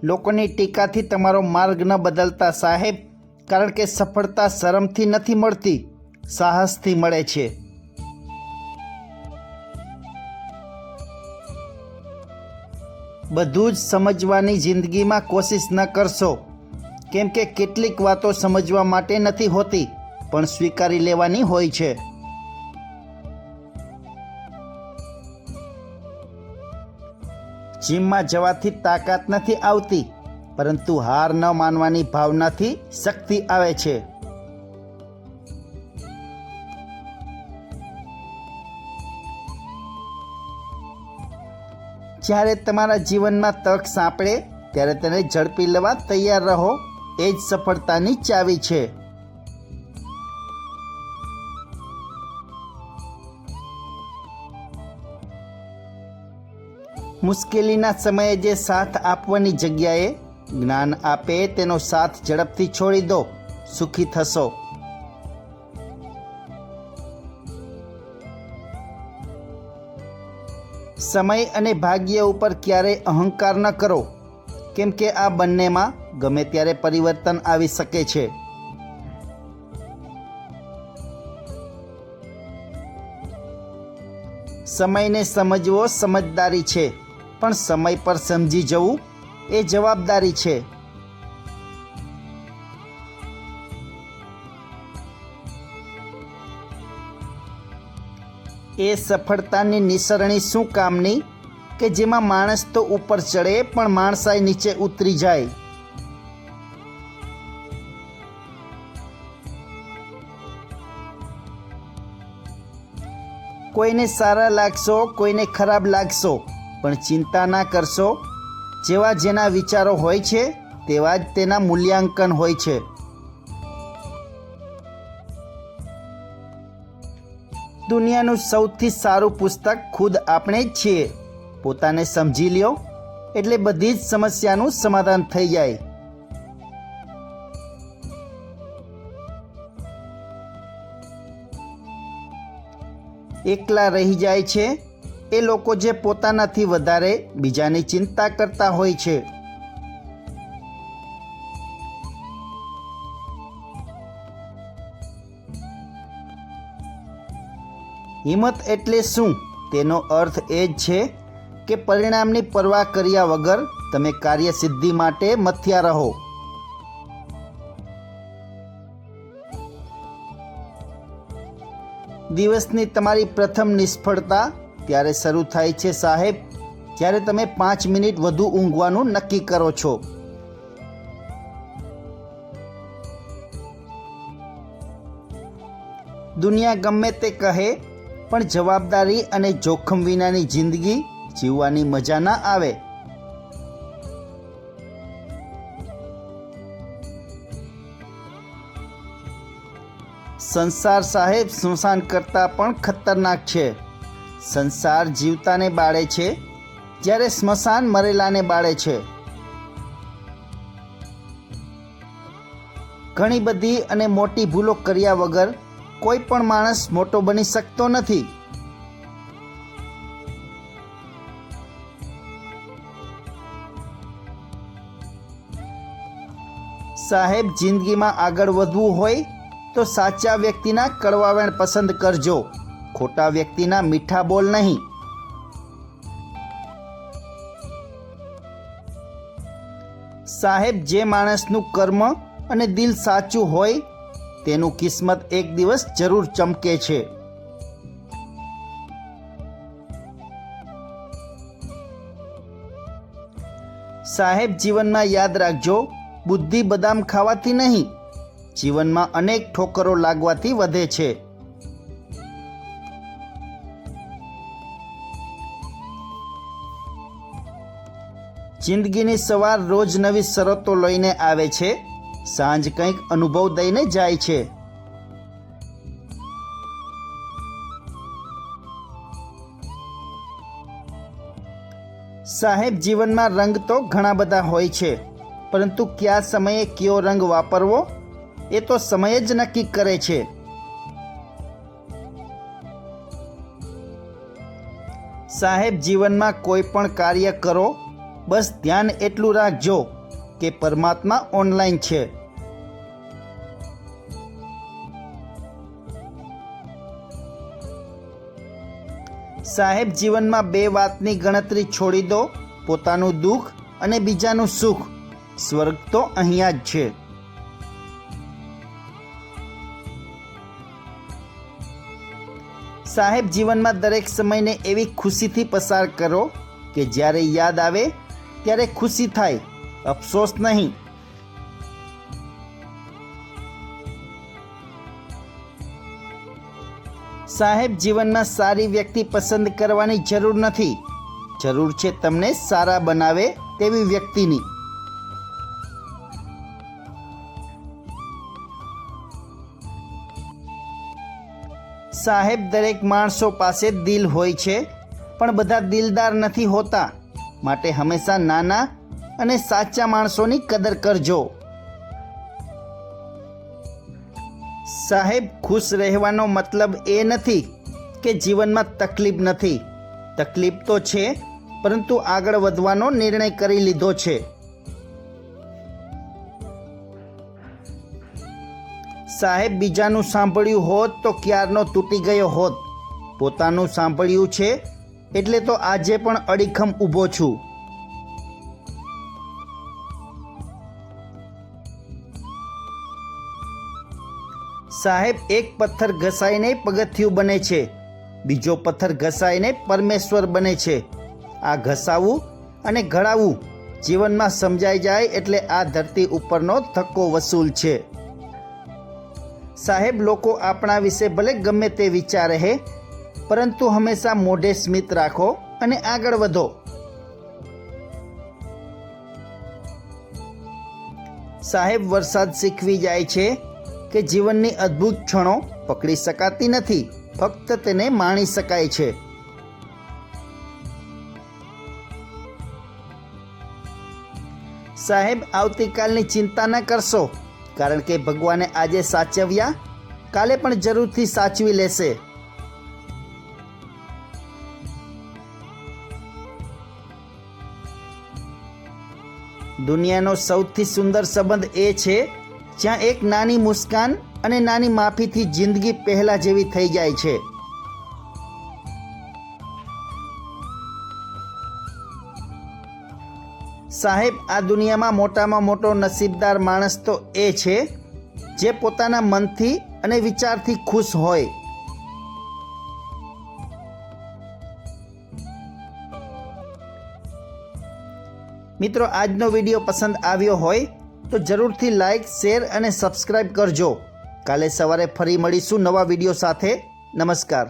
લોકોની ટીકાથી તમારો માર્ગ ન બદલતા સાહેબ, કારણ કે સફળતા શરમથી નથી મળતી, સાહસથી મળે છે. બધું જ સમજવાની જિંદગીમાં કોશિશ ન કરશો, કેમ કે કેટલીક વાતો સમજવા માટે નથી હોતી, પણ સ્વીકારી લેવાની હોય છે. જીમમાં જવાથી તાકાત નથી આવતી, પરંતુ હાર ન માનવાની ભાવનાથી શક્તિ આવે છે. જ્યારે તમારા જીવનમાં તક સાંપડે ત્યારે તેને ઝડપી લેવા તૈયાર રહો, એ જ સફળતાની ચાવી છે. મુશ્કેલીના સમયે જે સાથ આપવાની જગ્યાએ જ્ઞાન આપે તેનો સાથ ઝડપથી છોડી દો, સુખી થશો. સમય અને ભાગ્ય ઉપર ક્યારેય અહંકાર ન કરો, કેમ કે આ બંનેમાં ગમે ત્યારે પરિવર્તન આવી શકે છે. સમયને સમજવો સમજદારી છે, પણ સમય પર સમજી જવું એ જવાબદારી છે. એ સફળતાની નિસરણી શું કામની કે જેમાં માણસ તો ઉપર ચડે પણ માણસાઈ નીચે ઉતરી જાય. કોઈને સારા લાગશો, કોઈને ખરાબ લાગશો, પણ ચિંતા ના કરશો. જેવા જેના વિચારો હોય છે તેવા જ તેના મૂલ્યાંકન હોય છે. દુનિયાનું સૌથી સારું પુસ્તક ખુદ આપણે જ છીએ. પોતાને સમજી લ્યો એટલે બધી જ સમસ્યાનું સમાધાન થઈ જાય. એકલા રહી જાય છે એ લોકો જે પોતાનાથી વધારે બીજાની ચિંતા કરતા હોય છે. હિંમત એટલે શું? તેનો અર્થ એ જ છે કે પરિણામની પરવા કર્યા વગર તમે કાર્યસિદ્ધિ માટે મથ્યા રહો. દિવસની તમારી પ્રથમ નિષ્ફળતા ત્યારે શરૂ થાય છે સાહેબ, જ્યારે તમે 5 મિનિટ વધુ ઊંઘવાનું નક્કી કરો છો. દુનિયા ગમે તે કહે, પણ જવાબદારી અને જોખમ વિનાની જિંદગી જીવવાની મજા ના આવે. સંસાર સાહેબ સ્મશાન કરતાં પણ ખતરનાક છે. સંસાર જીવતાને બાળે છે, જ્યારે સ્મશાન મરેલાને બાળે છે. ઘણી બધી અને મોટી ભૂલો કર્યા વગર કોઈ પણ માણસ મોટો બની શકતો નથી. સાહેબ, જિંદગીમાં આગળ વધવું હોય તો સાચા વ્યક્તિના કડવાવેણ પસંદ કરજો, ખોટા વ્યક્તિના મીઠા બોલ નહીં. સાહેબ, જે માણસનું કર્મ અને દિલ સાચું હોય તેનું કિસ્મત એક દિવસ જરૂર ચમકે છે. સાહેબ, જીવનમાં યાદ રાખજો, બુદ્ધિ બદામ ખાવાથી નહીં, જીવનમાં અનેક ઠોકરો લાગવાથી વધે છે. જિંદગીની સવાર રોજ નવી શરતો લઈને આવે છે, સાંજ કંઈક અનુભવ દઈને જાય છે. સાહેબ, જીવનમાં રંગ તો ઘણા બધા હોય છે, પરંતુ કયા સમયે કયો રંગ વાપરવો એ તો સમય જ નક્કી કરે છે. સાહેબ, જીવનમાં કોઈ પણ કાર્ય કરો બસ ધ્યાન એટલું રાખજો કે પરમાત્મા ઓનલાઈન છે. સાહેબ, જીવનમાં 2 વાતની ગણતરી છોડી દો, પોતાનું દુઃખ અને બીજાનું સુખ. સ્વર્ગ તો અહીંયા જ છે. સાહેબ, જીવનમાં દરેક સમયને એવી ખુશીથી પસાર કરો કે જ્યારે યાદ આવે ત્યારે ખુશી થાય, અફસોસ નહીં. સાહેબ, જીવનમાં સારી વ્યક્તિ પસંદ કરવાની જરૂર નથી, જરૂર છે તમને સારા બનાવે તેવી વ્યક્તિની. સાહેબ, દરેક માણસો પાસે દિલ હોય છે, પણ બધા દિલદાર નથી હોતા. માટે હંમેશા નાના અને સાચા માણસોની કદર કરજો. સાહેબ, ખુશ રહેવાનો મતલબ એ નથી કે જીવનમાં તકલીફ નથી. તકલીફ તો છે, પરંતુ આગળ વધવાનો નિર્ણય કરી લીધો છે. સાહેબ, બીજાનું સાંભળ્યું હોત તો ક્યારનો તૂટી ગયો હોત. પોતાનું સાંભળ્યું છે એટલે તો આજે પણ અડીખમ ઊભો છું. સાહેબ, એક પથ્થર ઘસાઈને પગથિયું બને છે, બીજો પથ્થર ઘસાઈને પરમેશ્વર બને છે. આ ઘસાવું અને ઘડાવવું જીવનમાં સમજાઈ જાય એટલે આ ધરતી ઉપરનો ધક્કો વસૂલ છે. સાહેબ, લોકો આપણા વિશે ભલે ગમે તે વિચારે, પરંતુ હંમેશા મોઢે સ્મિત રાખો અને આગળ વધો. સાહેબ, વરસાદ શીખવી જાય છે કે જીવનની અદ્ભુત ક્ષણો પકડી શકાતી નથી, ફક્ત તેને માણી શકાય છે. સાહેબ, આવતીકાલની ચિંતા ન કરશો, કારણ કે ભગવાને આજે સાચવ્યા, કાલે પણ જરૂરથી સાચવી લેશે. દુનિયાનો સૌથી સુંદર સંબંધ એ છે જ્યાં એક નાની મુસ્કાન અને નાની માફીથી જિંદગી પહેલા જેવી થઈ જાય છે. સાહેબ, આ દુનિયામાં મોટામાં મોટો નસીબદાર માણસ તો એ છે જે પોતાના મનથી અને વિચારથી ખુશ હોય. મિત્રો, આજનો વિડીયો પસંદ આવ્યો હોય તો જરૂરથી લાઈક, શેર અને સબસ્ક્રાઈબ કરજો. કાલે સવારે ફરી મળીશું નવા વિડીયો સાથે. નમસ્કાર.